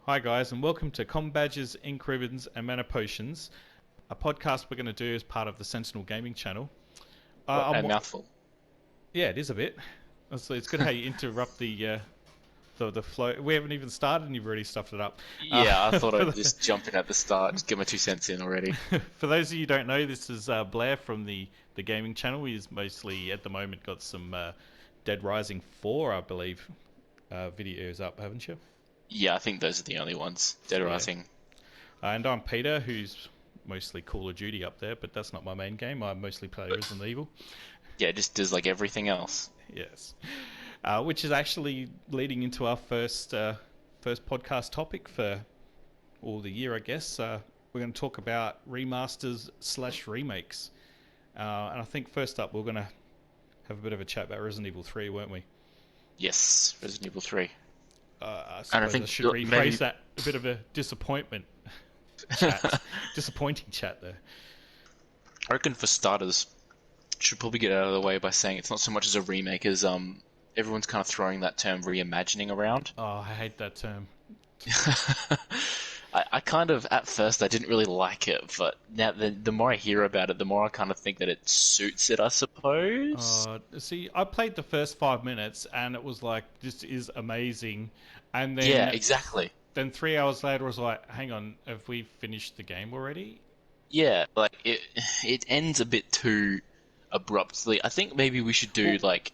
Hi guys, and welcome to Combadges, Ink Ribbons, and Mana Potions, a podcast we're going to do as part of the Sentinel Gaming channel. A mouthful. Yeah, it is a bit. It's good how you interrupt the flow. We haven't even started, and you've already stuffed it up. Yeah, I thought For, I'd just jump in at the start, just get my 2 cents in already. for those of you who don't know, this is Blair from the gaming channel. He's mostly at the moment got some Dead Rising 4, I believe, videos up, haven't you? Yeah, I think those are the only ones. Dead Yeah. Rising. And I'm Peter, who's mostly Call of Duty up there, but that's not my main game. I mostly play Resident Evil. Yeah, it just does like everything else. Yes, which is actually leading into our first podcast topic for all the year, I guess. We're going to talk about remasters slash remakes, and I think first up we're going to have a bit of a chat about Resident Evil 3, weren't we? Yes, Resident Evil 3. I And I suppose I think should rephrase maybe that. A bit of a chat, disappointing chat there. I reckon for starters, should probably get out of the way by saying it's not so much as a remake as everyone's kind of throwing that term reimagining around. Oh, I hate that term. I kind of at first I didn't really like it, but now the more I hear about it, the more I kind of think that it suits it, I suppose. See, I played the first 5 minutes and it was like, this is amazing. And Yeah, then exactly. 3 hours later, I was like, hang on, have we finished the game already? Yeah, like it ends a bit too abruptly. I think maybe we should do Well, like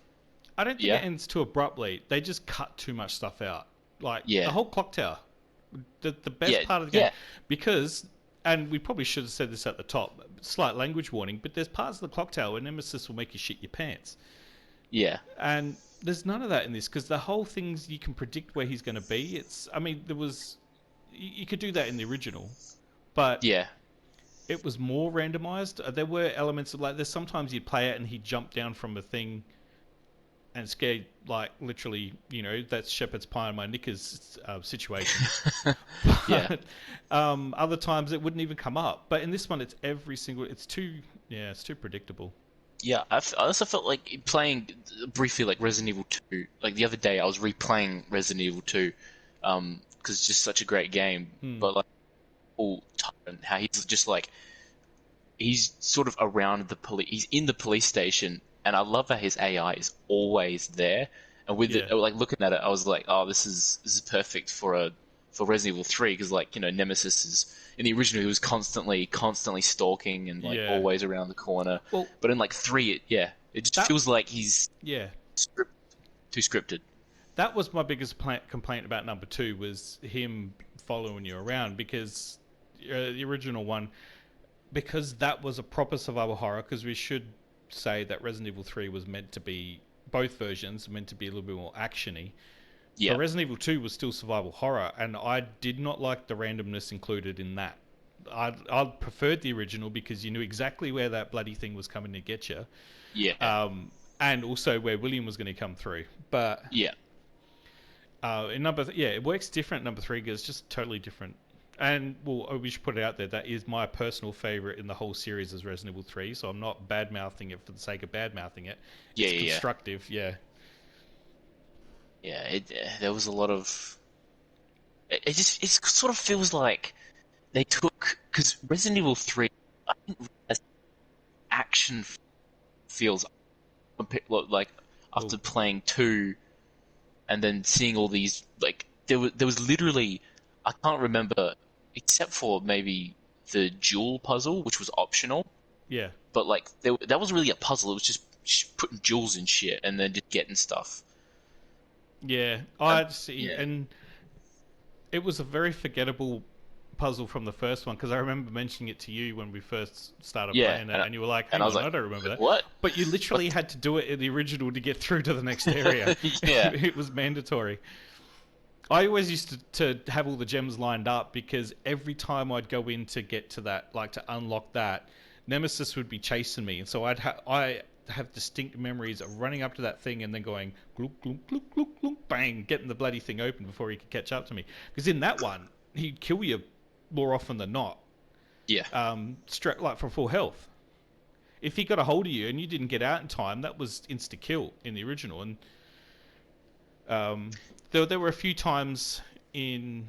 I don't think it yeah, ends too abruptly. They just cut too much stuff out. Like, the yeah, whole clock tower. The best yeah, part of the game. yeah, Because, and we probably should have said this at the top, slight language warning, but there's parts of the clock tower where Nemesis will make you shit your pants. yeah, And there's none of that in this because the whole thing's you can predict where he's going to be. You could do that in the original, but yeah, it was more randomized. There were elements of like there's sometimes you'd play it and he'd jump down from a thing and scare like literally that's shepherd's pie in my knickers situation. yeah, But other times it wouldn't even come up. But in this one, it's every single. It's too predictable. yeah. I also felt like playing briefly like Resident Evil 2. Like the other day, I was replaying Resident Evil 2, because it's just such a great game. Hmm. But like all time, how he's just like he's sort of around the police. He's in the police station, and I love that his AI is always there. And with Yeah, it, like looking at it, I was like, oh, this is perfect for Resident Evil 3 because like Nemesis is in the original he was constantly stalking and like yeah. always around the corner. Well, But in like 3, it just that feels like he's yeah. script, too scripted. That was my biggest complaint about number two was him following you around because the original one because that was a proper survival horror because we should say that Resident Evil 3 was meant to be both versions meant to be a little bit more actiony. But Yeah, Resident Evil 2 was still survival horror and I did not like the randomness included in that. I preferred the original because you knew exactly where that bloody thing was coming to get you, yeah, and also where William was going to come through. But yeah. in it works different. Number three is just totally different. And well, we should put it out there. That is my personal favorite in the whole series is Resident Evil 3. So I'm not bad mouthing it for the sake of bad mouthing it. Yeah, It's yeah, yeah. constructive. Yeah, Yeah, there was a lot of. It sort of feels like they took because Resident Evil 3, I didn't realize action feels like oh after playing 2 and then seeing all these like there was literally I can't remember except for maybe the jewel puzzle which was optional, yeah, but like that wasn't really a puzzle. It was just putting jewels in shit and then just getting stuff. yeah. And I see, yeah, and it was a very forgettable puzzle from the first one because I remember mentioning it to you when we first started yeah, playing it, and you were like, and "Hang I was on, like, I don't remember that." what? But you What? literally had to do it in the original to get through to the next area. Yeah, It was mandatory. I always used to have all the gems lined up because every time I'd go in to get to that, like to unlock that, Nemesis would be chasing me, and so I have distinct memories of running up to that thing and then going gloop gloop gloop gloop gloop bang, getting the bloody thing open before he could catch up to me. Because in that one, he'd kill you more often than not, yeah, straight like for full health. If he got a hold of you and you didn't get out in time, that was insta kill in the original, and um, there were a few times in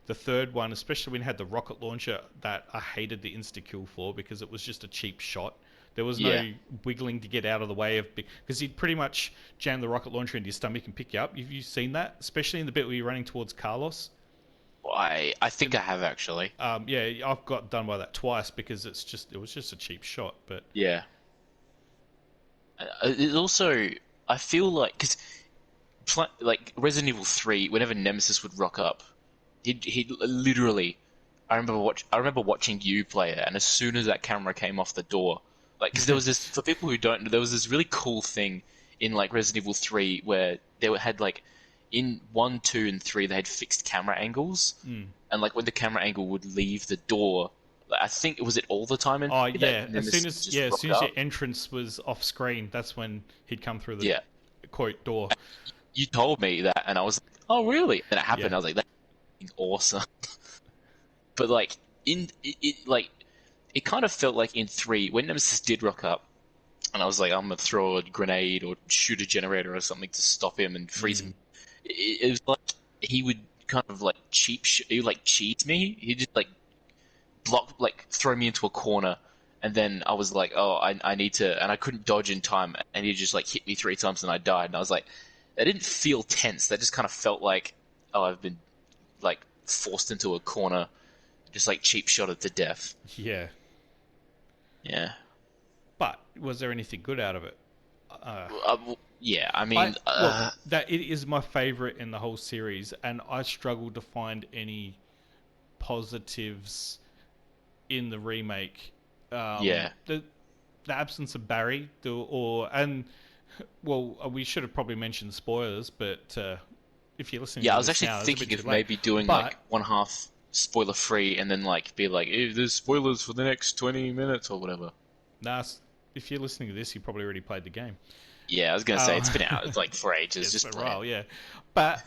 The third one, especially when it had the rocket launcher, that I hated the insta kill for because it was just a cheap shot. There was Yeah. no wiggling to get out of the way of because he'd pretty much jam the rocket launcher into your stomach and pick you up. Have you seen that? Especially in the bit where you're running towards Carlos. I think I have actually. Yeah, I've got done by that twice because it was just a cheap shot. But Yeah. It also, I feel like, because like Resident Evil 3, whenever Nemesis would rock up, he'd literally. I remember watching you play it, and as soon as that camera came off the door, like, because there was this, for people who don't know, there was this really cool thing in like Resident Evil 3 where had like in 1, 2, and 3 they had fixed camera angles, and like when the camera angle would leave the door, like, I think was it all the time in oh 3 yeah, that Nemesis just as rocked soon as your up? entrance was off screen, that's when he'd come through the Yeah. quote door. You told me that, and I was like, "Oh, really?" And it happened. Yeah, I was like, "That's awesome." But like like it kind of felt like in 3 when Nemesis did rock up, and I was like, "I'm gonna throw a grenade or shoot a generator or something to stop him and freeze him." It was like he would kind of like he would like cheat me. He just like throw me into a corner, and then I was like, "Oh, I need to," and I couldn't dodge in time, and he just like hit me 3 times and I died, and I was like, that didn't feel tense. That just kind of felt like, oh, I've been like forced into a corner, just like cheap shotted to death. yeah. Yeah. But was there anything good out of it? Yeah, I mean, That it is my favorite in the whole series, and I struggled to find any positives in the remake. yeah. The absence of Barry, we should have probably mentioned spoilers, but if you're listening Yeah, to I was this actually now, it's a bit thinking too of late. maybe doing But like one half spoiler free and then like be like, "Eh, there's spoilers for the next 20 minutes or whatever." nah, if you're listening to this, you probably already played the game. Yeah, I was gonna say it's been out like for ages. It's Just been a play while, yeah. But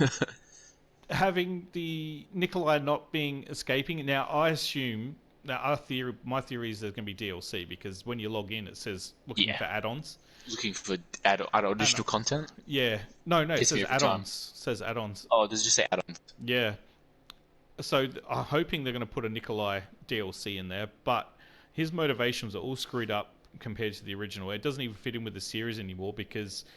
having the Nikolai not being escaping now, I assume now my theory is there's going to be DLC because when you log in, it says looking Yeah, for add-ons. looking for additional content. Yeah, no, it Gets me says every time. add-ons. Says add-ons. Oh, does it just say add-ons? Yeah. So I'm hoping they're going to put a Nikolai DLC in there, but his motivations are all screwed up compared to the original. It doesn't even fit in with the series anymore because I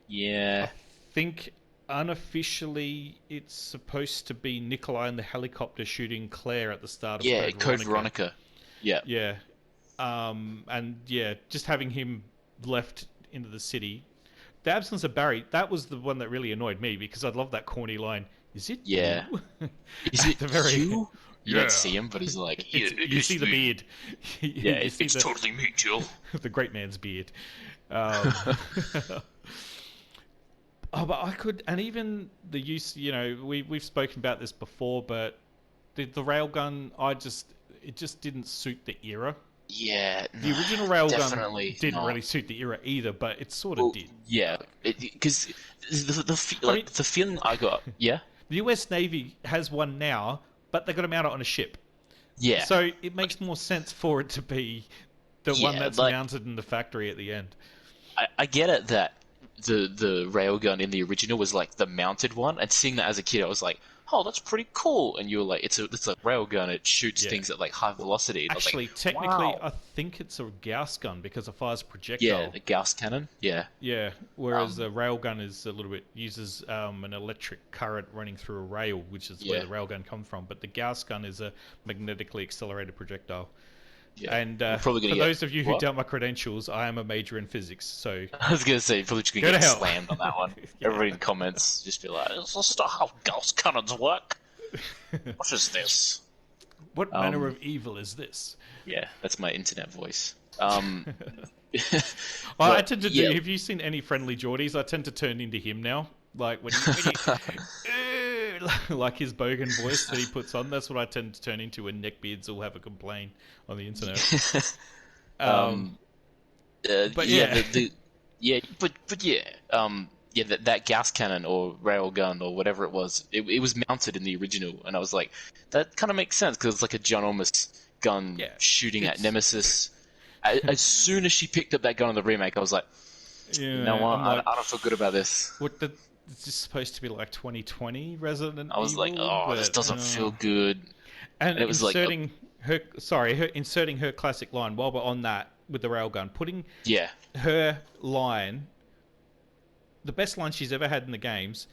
Yeah, think unofficially it's supposed to be Nikolai in the helicopter shooting Claire at the start of yeah, Code Code Veronica. Veronica. Yeah, Yeah. And yeah, just having him left into the city. The absence of Barry, that was the one that really annoyed me because I love that corny line. Is it yeah. you? Is At it the very you? You yeah. don't see him, but he's like, yeah, You see the beard. Yeah, You see it's totally me, Jill. the great man's beard. Um, oh, but I could, and even the use. We've spoken about this before, but the railgun, it just didn't suit the era. Yeah, The no, original railgun definitely didn't not. really suit the era either, but it sort of Well, did. yeah, because I mean, the feeling I got, yeah, the U.S. Navy has one now, but they got to mount it on a ship. yeah, So it makes more sense for it to be the one yeah. that's Like mounted in the factory at the end. I get it that the railgun in the original was like the mounted one, and seeing that as a kid, I was like, oh, that's pretty cool. And you were like, it's a railgun. It shoots Yeah. things at like high velocity. And I was Actually, like, technically, wow. I think it's a Gauss gun because it fires Yeah, projectile. the Gauss cannon. Yeah, Yeah, whereas um, the railgun is a little bit uses an electric current running through a rail, which is where yeah, the railgun comes from. But the Gauss gun is a magnetically accelerated projectile. yeah. And We're probably for gonna get those of you who what? doubt my credentials, I am a major in physics, so I was gonna say, probably just gonna go to get hell. slammed on that one. Yeah. Everybody in comments just be like, "This is not how Gauss cannons work. What is this?" What manner Um, of evil is this? yeah, that's my internet voice. I But tend to yeah, do. Have you seen any Friendly Geordies? I tend to turn into him now. Like like his bogan voice that he puts on. That's what I tend to turn into when neckbeards will have a complaint on the internet. Um, um, but yeah, yeah, yeah, but yeah, yeah, that gas cannon or rail gun or whatever it was, it was mounted in the original, and I was like, that kind of makes sense because it's like a ginormous gun yeah, shooting at it's Nemesis. As soon as she picked up that gun in the remake, I was like, you know yeah. what, I'm like, I don't feel good about this. what it's just supposed to be like 2020 Resident I was like, Evil, oh, this but doesn't feel good. and And it was like, inserting her classic line while we're on that with the railgun, putting yeah, her line, the best line she's ever had in the games,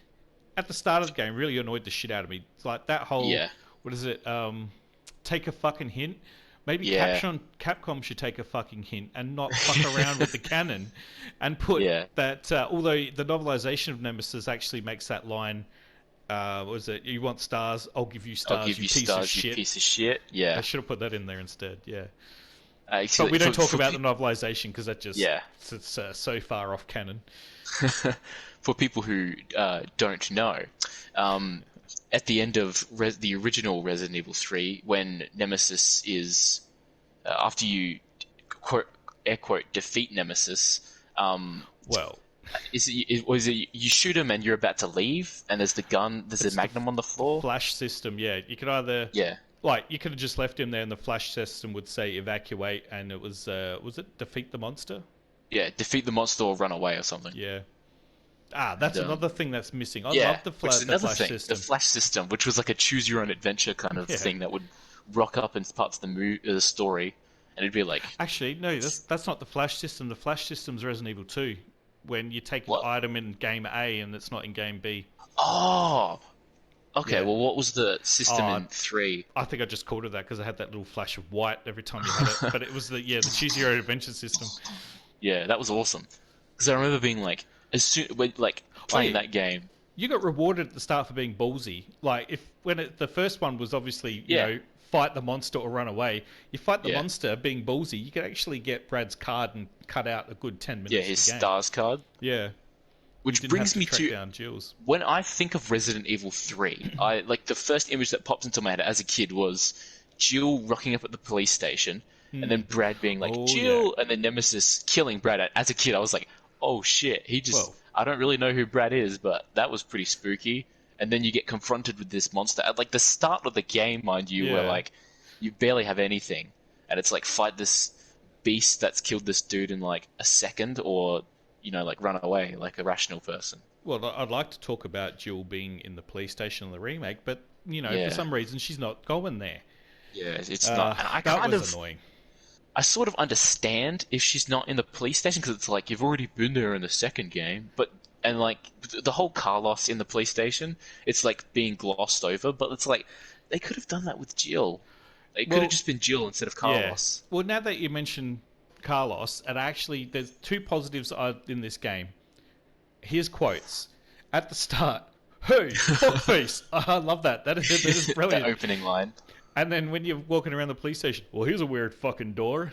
at the start of the game really annoyed the shit out of me. It's like that whole, yeah, what is it? Take a fucking hint. Maybe yeah, Capcom should take a fucking hint and not fuck around with the canon, and put yeah. that. Although the novelization of Nemesis actually makes that line, what was it? You want stars? I'll give you I'll stars. give You you piece of stars, you shit. piece of shit. They Yeah. should have put that in there instead. Yeah, but Actually, we don't talk about the novelization because that just yeah. it's so far off canon. For people who don't know, um, at the end of the original Resident Evil 3, when Nemesis is after you quote, air quote defeat Nemesis, Well, was it you shoot him and you're about to leave, and there's the gun, there's a it's Magnum on the floor. flash system. Yeah, you could either Yeah, like you could have just left him there, and the flash system would say evacuate, and it was it defeat the monster? yeah, defeat the monster or run away or something. Yeah. That's And, another thing that's missing. I yeah, love the which is the another flash thing, system. the flash system, which was like a choose your own adventure kind of Yeah. thing that would rock up in parts of the story, and it'd be like, Actually, no, that's not the flash system. The flash system's Resident Evil 2, when you take an what? item in game A and it's not in game B. Oh, okay. Yeah. Well, what was the system Oh, in 3? I think I just called it that because I had that little flash of white every time you had it. But it was the choose your own adventure system. Yeah, that was awesome. Because I remember being like, as soon when like playing that game. You got rewarded at the start for being ballsy. Like the first one was obviously Yeah. fight the monster or run away. You fight the Yeah. monster being ballsy. You could actually get Brad's card and cut out a good 10 minutes. Yeah, of his the game. stars card. Yeah, Which you didn't brings have to me track to down Jules. when I think of Resident Evil 3, I like the first image that pops into my head as a kid was Jill rocking up at the police station, and then Brad being like, Oh, Jill, and then Nemesis killing Brad. As a kid, I was like, oh shit, Well, I don't really know who Brad is, but that was pretty spooky. And then you get confronted with this monster at like the start of the game, mind you, where Yeah. like you barely have anything, and it's like fight this beast that's killed this dude in like a second, or like run away like a rational person. Well, I'd like to talk about Jill being in the police station in the remake, but Yeah. for some reason she's not going there. Yeah, it's not. And I That kind was of, annoying. I sort of understand if she's not in the police station because it's like you've already been there in the second game, and like the whole Carlos in the police station, it's like being glossed over. But it's like they could have done that with Jill. It could Well, have just been Jill instead of Carlos. Yeah. Well, now that you mention Carlos, and actually, there's two positives in this game. Here's quotes at the start. Hey, fuckface! I love that. That is brilliant. That opening line. And then when you're walking around the police station, well, here's a weird fucking door.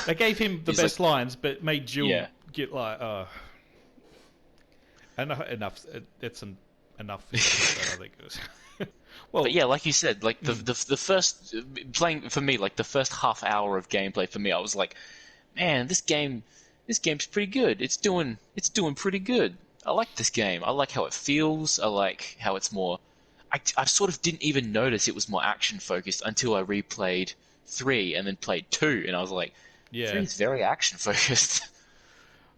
They gave him the He's best like, lines, but made Jill Yeah. get like, enough. It's enough. I think it was. Well, But yeah, like you said, like the first playing for me, like the first half hour of gameplay for me, I was like, man, this game's pretty good. It's doing pretty good. I like this game. I like how it feels. I like how it's more. I sort of didn't even notice it was more action focused until I replayed 3 and then played 2, and I was like, yeah. 3 is very action focused.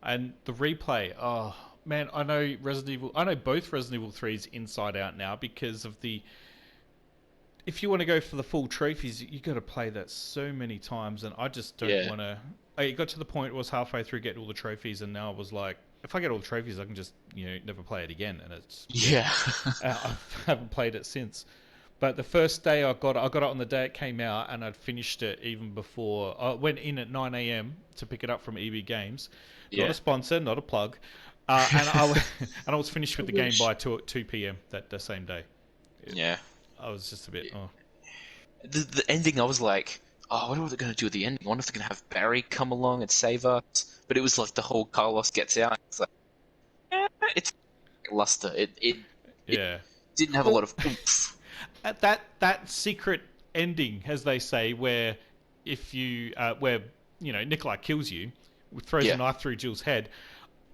And the replay, oh man, I know both Resident Evil 3s inside out now because of the. If you want to go for the full trophies, you got to play that so many times, and I just don't want to. It got to the point where I was halfway through getting all the trophies, and now I was like, if I get all the trophies, I can just never play it again, and it's Yeah. I haven't played it since. But the first day I got it on the day it came out, and I'd finished it even before. I went in at 9 a.m. to pick it up from EB Games. Not a sponsor, not a plug. And I was finished with the game by 2 p.m. that same day. Yeah. I was just a bit. Oh. The ending, I was like, oh, what are they going to do at the ending? I wonder if they're going to have Barry come along and save us. But it was like the whole Carlos gets out. It's like, it's luster. It didn't have a lot of oomph. That secret ending, as they say, where if you Nikolai kills you, throws a knife through Jill's head.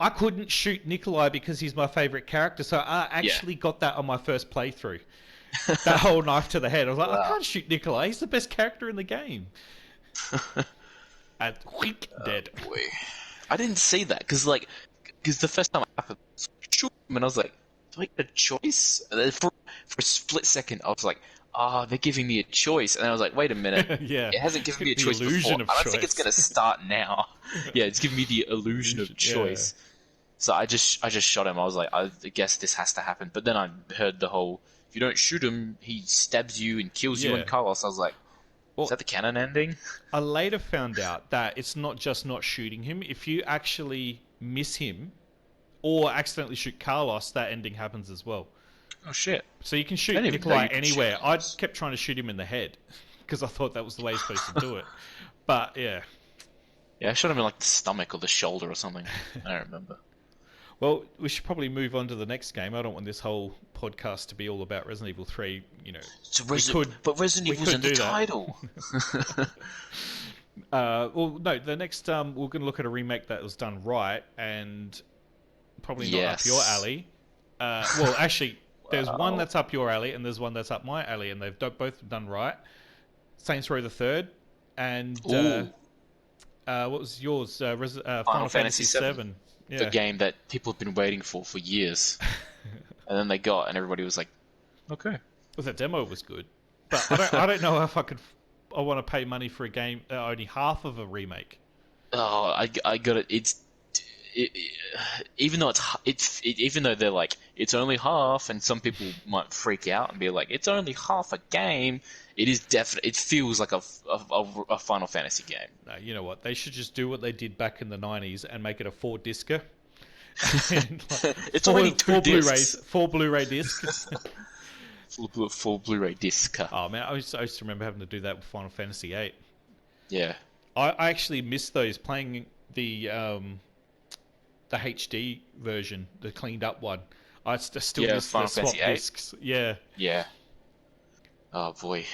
I couldn't shoot Nikolai because he's my favorite character, so I actually got that on my first playthrough. That whole knife to the head. I was like, I can't shoot Nikolai. He's the best character in the game. And dead. Boy. I didn't see that because, like, because the first time it happened, I was like, shoot him, and I was like, do I get a choice? And then for a split second, I was like, ah, they're giving me a choice, and I was like, wait a minute, Yeah, it hasn't given me a the choice before. illusion of I don't think it's choice. gonna start now. Yeah, it's giving me the illusion of Yeah, choice. So I just shot him. I was like, I guess this has to happen. But then I heard the whole, if you don't shoot him, he stabs you and kills you and yeah. Carlos. I was like, is Well, that the canon ending? I later found out that it's not just not shooting him. If you actually miss him or accidentally shoot Carlos, that ending happens as well. Oh shit! So you can I shoot didn't even know Nikolai you could shoot anywhere. I Carlos. kept trying to shoot him in the head because I thought that was the way you're supposed to do it. But yeah. Yeah, I shot him in like the stomach or the shoulder or something. I don't remember. Well, we should probably move on to the next game. I don't want this whole podcast to be all about Resident Evil 3. You know, So but we Resident Evil's could in the do that. title. Well, no, the next we're going to look at a remake that was done right and probably not up your Yes. alley. Well, actually, there's one Wow. that's up your alley and there's one that's up my alley, and they've both done right. Saints Row the Third and Ooh, what was yours? Final Final Fantasy Fantasy VII, Seven. the Yeah. game that people have been waiting for years, and then they got, and everybody was like, okay. Well, that demo was good, but I don't know if I could. I want to pay money for a game only half of a remake. Oh, I got it. It, even though even though they're like it's only half, and some people might freak out and be like it's only half a game. It is definitely. It feels like a Final Fantasy game. No, you know what? They should just do what they did back in the '90s and make it a 4-discer. It's already two discs. Four Blu-ray discs. Full Blu-ray disc. Oh man, I used to remember having to do that with Final Fantasy VIII. Yeah. I actually missed those playing the HD version, the cleaned up one. Still Yeah, miss the Final swap Fantasy VIII. discs. Yeah. Yeah. Oh boy,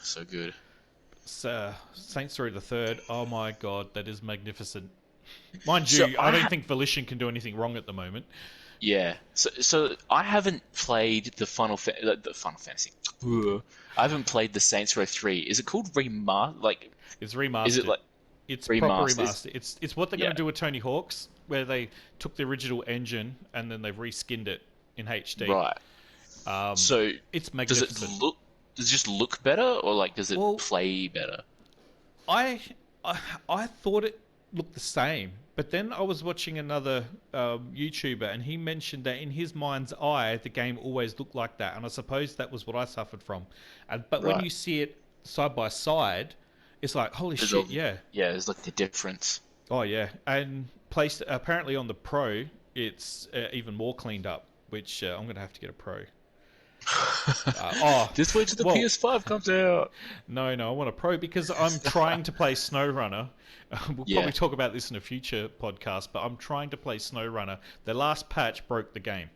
so good. Saints Row the Third. Oh my god, that is magnificent. Mind So you, I don't think Volition can do anything wrong at the moment. Yeah. So I haven't played the Final Fantasy. Ugh. I haven't played the Saints Row 3. Is it called Like, It's remastered. is it like It's proper remastered? remastered. It's what they're Yeah. going to do with Tony Hawk's, where they took the original engine and then they've reskinned it in HD. Right. So It's does it magnificent. look? Does it just look better, or like does it Well, play better? I, I I thought it looked the same, but then I was watching another YouTuber, and he mentioned that in his mind's eye, the game always looked like that, and I suppose that was what I suffered from. But when Right. you see it side by side, it's like holy There's shit, a, yeah, yeah, there's like the difference. oh yeah, and placed apparently on the Pro, it's even more cleaned up, which I'm gonna have to get a Pro. Just wait till the well, PS5 comes out. No, I want a Pro because I'm trying to play SnowRunner. We'll Yeah. probably talk about this in a future podcast, but I'm trying to play SnowRunner. The last patch broke the game.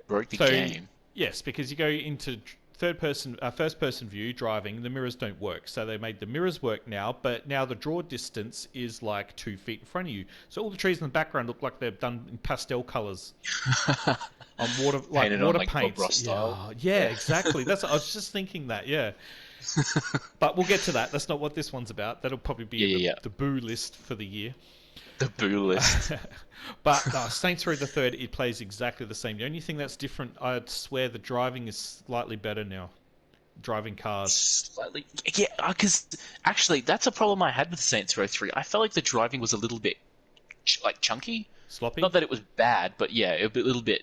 Broke the So, game. yes, because you go into first person view driving, the mirrors don't work. So they made the mirrors work now, but now the draw distance is like 2 feet in front of you. So all the trees in the background look like they've done in pastel colors on water, like Painted on, water like, Bob paints. Ross style. Yeah, exactly. I was just thinking that. Yeah. But we'll get to that. That's not what this one's about. That'll probably be in Yeah. the boo list for the year. The boo list. But Saints Row the Third, it plays exactly the same. The only thing that's different, I'd swear, the driving is slightly better now. Driving cars. Slightly, yeah, because actually, that's a problem I had with Saints Row 3. I felt like the driving was a little bit like chunky. Sloppy? Not that it was bad, but yeah, a little bit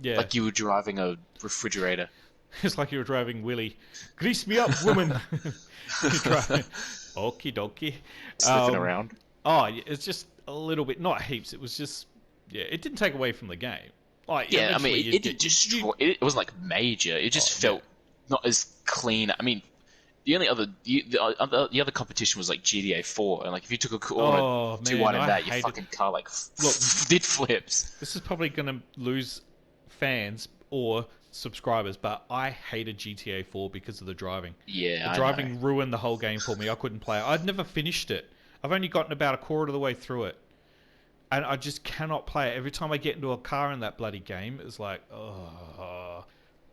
Yeah. like you were driving a refrigerator. It's like you were driving Willy. Grease me up, woman! Okie dokie. Sniffing around. Oh, yeah, it's just a little bit, not heaps. It was just, yeah, it didn't take away from the game. Like, Yeah, I eventually mean, you'd it didn't destroy. It wasn't like major. It just Oh, yeah. felt not as clean. I mean, the only other the other competition was like GTA 4, and like if you took a corner too man, wide in I that, your hated- fucking car like Look. did flips. This is probably going to lose fans or subscribers, but I hated GTA 4 because of the driving. Yeah, The I driving know. ruined the whole game for me. I couldn't play it. I'd never finished it. I've only gotten about a quarter of the way through it. And I just cannot play it. Every time I get into a car in that bloody game, it's like, oh.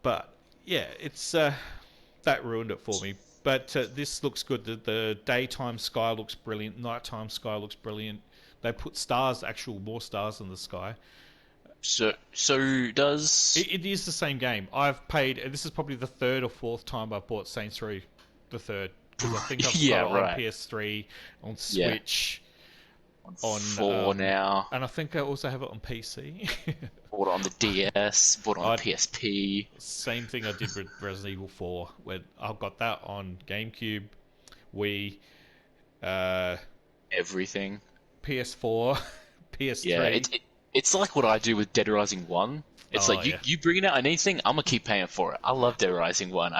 But, yeah, it's that ruined it for me. But this looks good. The daytime sky looks brilliant. Nighttime sky looks brilliant. They put stars, actual more stars in the sky. So does It is the same game. I've paid. This is probably the third or fourth time I've bought Saints Row, the third, because I think I've got yeah, it on right. PS3, on Yeah. Switch, On on four now. and I think I also have it on PC. Bought it on the DS. Bought it on the I PSP. Same thing I did with Resident Evil 4, when I got that on GameCube, Wii, uh, Everything. PS4, Yeah, PS3. it's like what I do with Dead Rising 1. It's Oh like yeah. you bring it out on anything, I'm gonna keep paying for it. I love Dead Rising 1.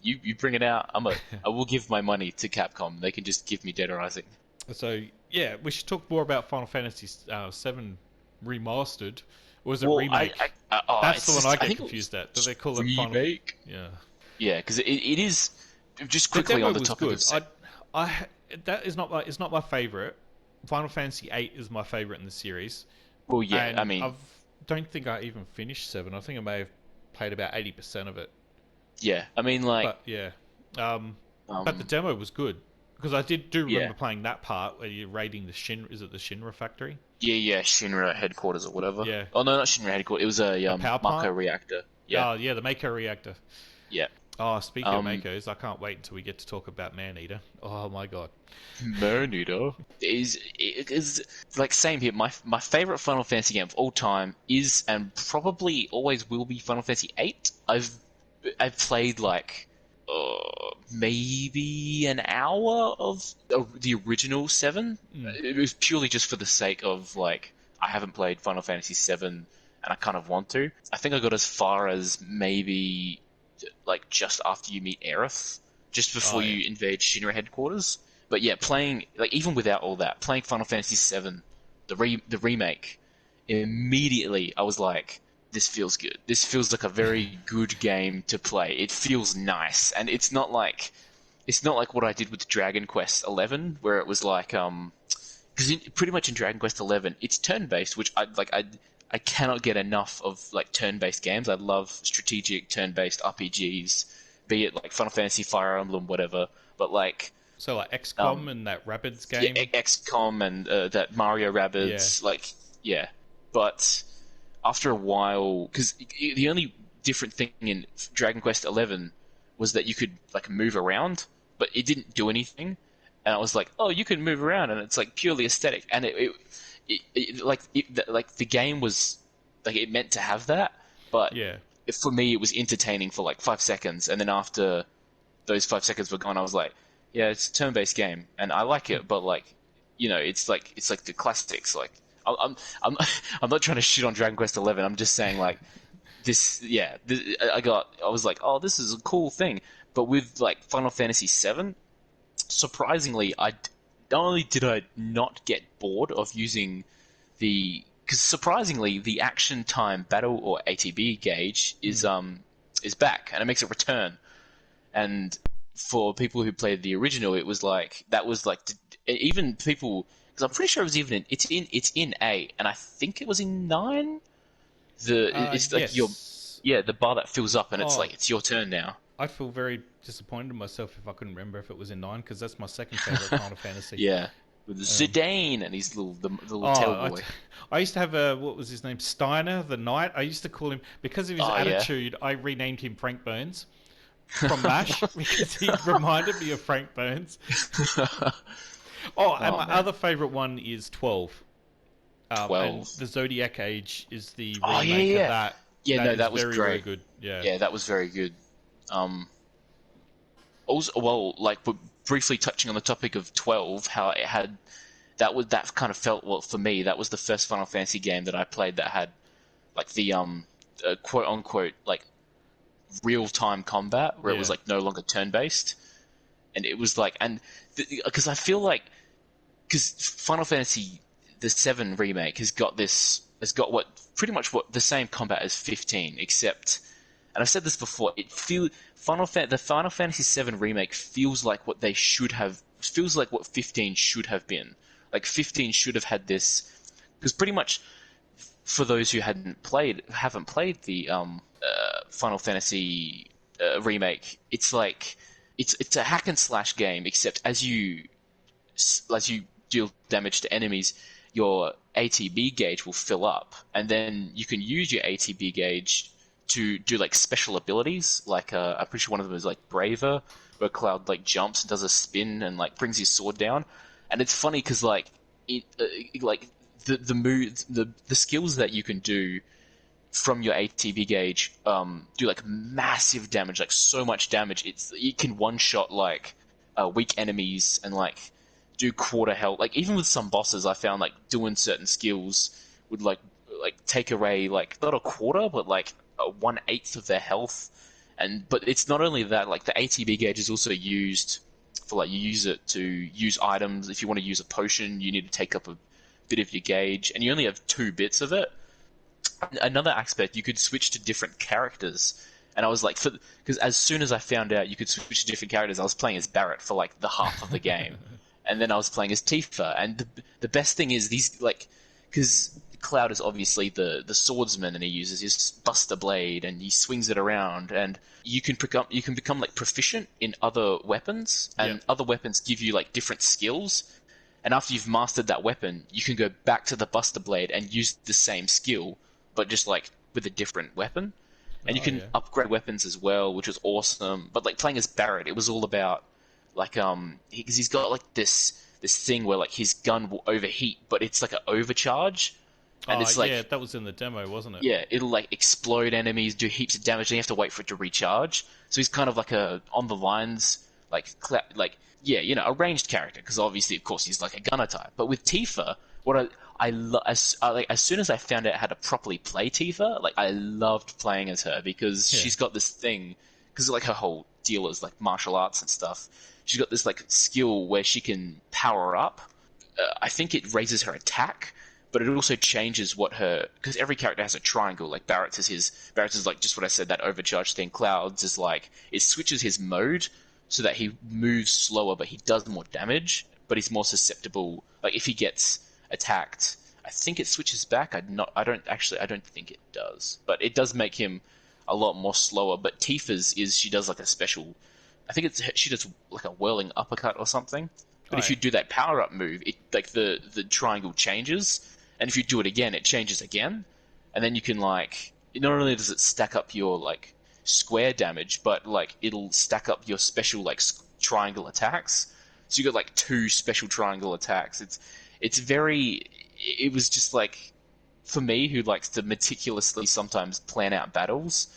You bring it out, I will give my money to Capcom. They can just give me Dead Rising. So yeah, we should talk more about Final Fantasy VII Remastered. Or was it Well, remake? That's the it's one just I I get think it was confused at. Do just they call it Final? remake. Yeah. Yeah, because it is just The quickly on demo the was topic good. of I that is not my it's not my favorite. Final Fantasy VIII is my favorite in the series, well, yeah, I and mean, don't think I even finished seven. I think I may have played about 80% of it. yeah, I mean, like, But yeah, um, but the um, demo was good because I do yeah, remember playing that part where you're raiding the Shin. Is it the Shinra factory? yeah, Shinra headquarters or whatever. Yeah, Oh no, not Shinra headquarters. It was a a power Mako plant. reactor. Yeah, Oh yeah, the Mako reactor. yeah. Oh, speaking of Um, Makos, I can't wait until we get to talk about Maneater. Oh my god. Maneater is like same here. My favorite Final Fantasy game of all time is and probably always will be Final Fantasy VIII. I've played like maybe an hour of the original seven. Mm. It was purely just for the sake of like I haven't played Final Fantasy VII and I kind of want to. I think I got as far as maybe like just after you meet Aerith, just Oh before yeah. you invade Shinra headquarters. But yeah, playing like even without all that, playing Final Fantasy VII, the remake, immediately I was like, this feels good. This feels like a very good game to play. It feels nice, and it's not like what I did with Dragon Quest XI, where it was like because pretty much in Dragon Quest XI, it's turn-based, which I cannot get enough of like turn-based games. I love strategic turn-based RPGs, be it like Final Fantasy, Fire Emblem, whatever. But like, So like XCOM um, and that Rabbids yeah, game. XCOM and that Mario Yeah. Rabbids, like, yeah. But after a while, because the only different thing in Dragon Quest XI was that you could like move around, but it didn't do anything. And I was like, oh, you can move around, and it's like purely aesthetic. And like the game was like it meant to have that, but Yeah. for me it was entertaining for like 5 seconds, and then after those 5 seconds were gone, I was like, yeah, it's a turn-based game, and I like it, but like, it's like the classics. Like, I'm I'm not trying to shit on Dragon Quest XI. I'm just saying like this. Yeah, I was like, oh, this is a cool thing. But with like Final Fantasy VII, surprisingly, I not only did I not get bored of using because surprisingly the action time battle or ATB gauge Mm. is back and it makes a return. And for people who played the original, it was like that was like even people because I'm pretty sure it was even it's in 8 and I think it was in 9. It's like your Yes. yeah the bar that fills up and it's Oh, like it's your turn now. I'd feel very disappointed in myself if I couldn't remember if it was in nine, because that's my second favorite Final Fantasy. Yeah, with Um, Zidane and his the little oh, tail I, boy. I used to have a what was his name, Steiner the Knight. I used to call him because of his Oh yeah. attitude. I renamed him Frank Burns from MASH because he reminded me of Frank Burns. Oh, and Oh my man, other favorite one is 12. And 12. the Zodiac Age is the Oh yeah, remake of yeah. that. Yeah, That no, is that was very, very great. good. Yeah. Yeah, that was very good. Um, also, well, like but briefly touching on the topic of 12, how it had that kind of felt well for me. That was the first Final Fantasy game that I played that had like the quote unquote like real time combat where it was Yeah. like no longer turn based, and it was like and because I feel like because Final Fantasy the 7 remake has got what pretty much what the same combat as 15 except and I've said this before the Final Fantasy 7 remake feels like what they should have feels like what 15 should have been. Like 15 should have had this because pretty much for those who haven't played the Final Fantasy remake, it's like it's a hack and slash game except as you deal damage to enemies, your ATB gauge will fill up, and then you can use your ATB gauge to do like special abilities. Like I'm pretty sure one of them is like Braver, where Cloud like jumps and does a spin and like brings his sword down. And it's funny because like the moves, the skills that you can do from your ATB gauge do like massive damage, like so much damage. It can one shot like weak enemies and like do quarter health. Like even with some bosses, I found like doing certain skills would like take away like not a quarter, but like 1/8 of their health. And but it's not only that. Like the ATB gauge is also used for like you use it to use items. If you want to use a potion, you need to take up a bit of your gauge, and you only have 2 bits of it. Another aspect, you could switch to different characters. And I was like, because as soon as I found out you could switch to different characters, I was playing as Barrett for like the half of the game, and then I was playing as Tifa. And the best thing is these like, because Cloud is obviously the swordsman, and he uses his Buster Blade, and he swings it around, and you can become like proficient in other weapons, and other weapons give you like different skills. And after you've mastered that weapon, you can go back to the Buster Blade and use the same skill, but just like with a different weapon. And you can upgrade weapons as well, which was awesome. But like playing as Barrett, it was all about like because he's got like this thing where like his gun will overheat, but it's like an overcharge, and it's like yeah, that was in the demo, wasn't it? yeah, it'll like explode enemies, do heaps of damage, then you have to wait for it to recharge. So he's kind of like a on the lines like yeah, you know, a ranged character, because obviously, of course, he's like a gunner type. But with Tifa, what as soon as I found out how to properly play Tifa, like I loved playing as her, because she's got this thing, because like her whole deal is like martial arts and stuff. She's got this like skill where she can power up. I think it raises her attack, but it also changes what her, because every character has a triangle. Like Barrett's is like just what I said, that overcharged thing. Cloud's is like it switches his mode so that he moves slower, but he does more damage, but he's more susceptible. Like if he gets attacked, I think it switches back. I don't think it does, but it does make him a lot more slower. But Tifa's she does like a special. I think she does like a whirling uppercut or something. But if you do that power up move, it like the triangle changes, and if you do it again, it changes again, and then you can like not only does it stack up your like square damage, but like it'll stack up your special like triangle attacks. So you got like 2 special triangle attacks. It was just like, for me, who likes to meticulously sometimes plan out battles,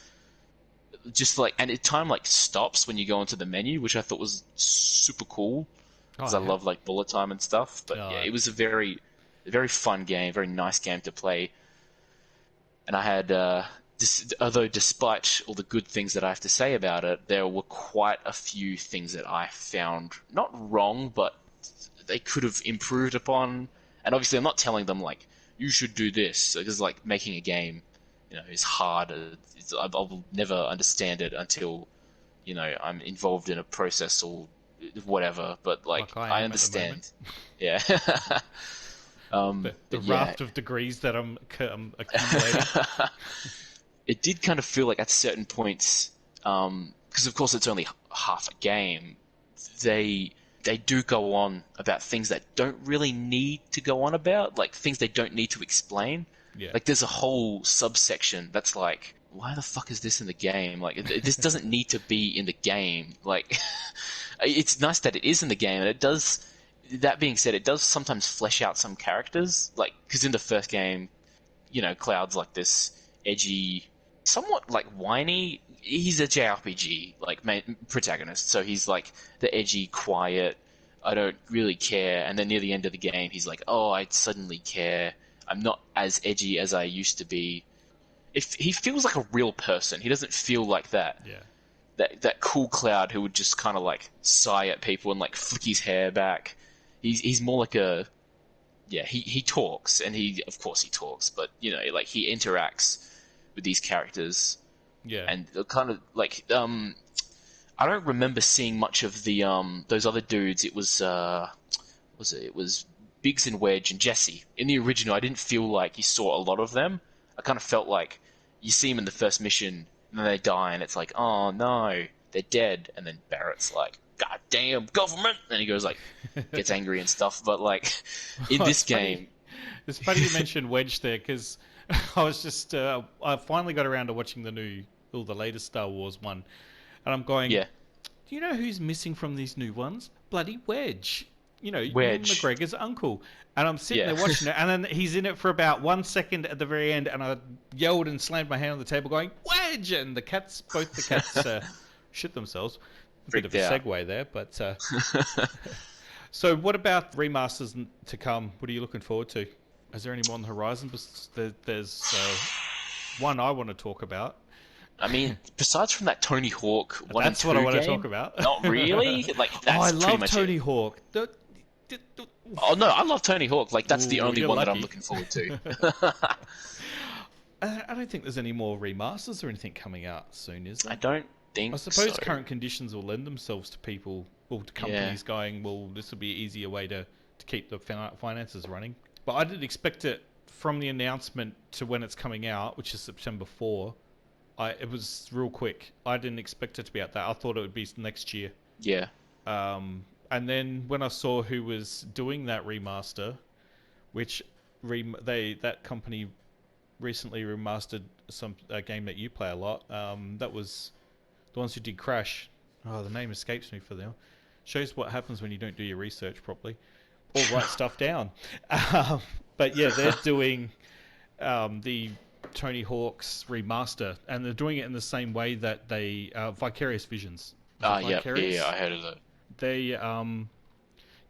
just like, and time like stops when you go into the menu, which I thought was super cool, because I love like bullet time and stuff. But yeah, it was a very fun game, very nice game to play. And I had although despite all the good things that I have to say about it, there were quite a few things that I found not wrong, but they could have improved upon. And obviously, I'm not telling them like you should do this, because like making a game, you know, is hard. I'll never understand it until, you know, I'm involved in a process or whatever. But like I understand. Yeah. The raft of degrees that I'm accumulating. It did kind of feel like at certain points, because of course it's only half a game, they do go on about things that don't really need to go on about, like things they don't need to explain. Yeah. Like there's a whole subsection that's like, why the fuck is this in the game? Like this doesn't need to be in the game. Like it's nice that it is in the game, and it does. That being said, it does sometimes flesh out some characters, like because in the first game, you know, Cloud's like this edgy, somewhat like whiny. He's a JRPG like main protagonist, so he's like the edgy, quiet. I don't really care. And then near the end of the game, he's like, "Oh, I suddenly care. I'm not as edgy as I used to be." If he feels like a real person, he doesn't feel like that. Yeah. That cool Cloud who would just kind of like sigh at people and like flick his hair back. He's more like a, yeah, he talks, and of course he talks, but you know, like he interacts with these characters. Yeah. And kind of like I don't remember seeing much of the those other dudes. It was it was Biggs and Wedge and Jesse. In the original, I didn't feel like you saw a lot of them. I kind of felt like you see them in the first mission, and then they die, and it's like, oh no, they're dead. And then Barrett's like, God damn government, and he goes like, gets angry and stuff. But like in this game, It's funny you mentioned Wedge there because I was just I finally got around to watching the latest Star Wars one, and I'm going, Yeah, do you know who's missing from these new ones? Bloody Wedge. You know, Ewan Wedge. McGregor's uncle. And I'm sitting Yeah. there watching it, and then he's in it for about 1 second at the very end, and I yelled and slammed my hand on the table, going Wedge, and both the cats, shit themselves. A bit of Freaked a out. segue there, but so what about remasters to come? What are you looking forward to? Is there any more on the horizon? There's one I want to talk about. I mean, besides from that Tony Hawk 1 and That's what I 2 want to talk game, about. not really. Like, Oh, I that's pretty love much it. Tony Hawk. Oh no, I love Tony Hawk. Like, that's the Ooh, only you're one that I'm lucky. looking forward to. I don't think there's any more remasters or anything coming out soon, is I there? don't I think so. suppose current conditions will lend themselves to people or to Yeah. companies going, well, this will be an easier way to keep the finances running. But I didn't expect it from the announcement to when it's coming out, which is September 4. It was real quick. I didn't expect it to be out that. I thought it would be next year. Yeah. And then when I saw who was doing that remaster, which that company recently remastered a game that you play a lot. That was the ones who did Crash. Oh, the name escapes me for them. Shows what happens when you don't do your research properly or write stuff down. Um, but yeah, they're doing the Tony Hawk's remaster, and they're doing it in the same way that they Vicarious Visions. Is it Yeah, yeah, Vicarious? I heard of that. They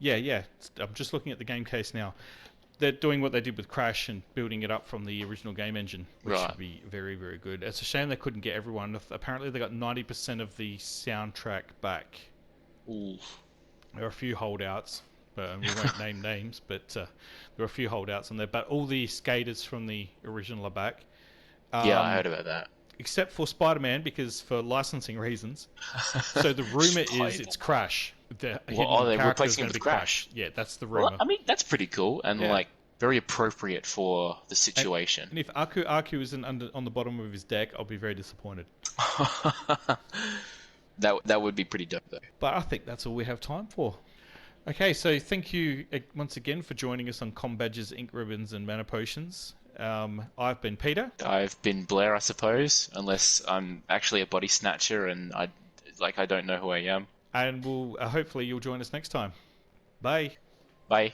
yeah. I'm just looking at the game case now. They're doing what they did with Crash and building it up from the original game engine, which Right. should be very, very good. It's a shame they couldn't get everyone. Apparently, they got 90% of the soundtrack back. Ooh. There are a few holdouts, but we won't name names. But there are a few holdouts on there. But all the skaters from the original are back, Yeah, I heard about that. except for Spider-Man, because for licensing reasons. So the rumor is it's Crash. The Well, hidden they're character is replacing him going to with be Crash. Yeah, that's the Well, rumor. I mean, that's pretty cool and Yeah. like very appropriate for the And, situation. and if Aku isn't on the bottom of his deck, I'll be very disappointed. That would be pretty dope though. But I think that's all we have time for. Okay, so thank you once again for joining us on Combadges, Ink Ribbons, and Mana Potions. I've been Peter. I've been Blair, I suppose, unless I'm actually a body snatcher and I don't know who I am. And we'll hopefully you'll join us next time. Bye. Bye.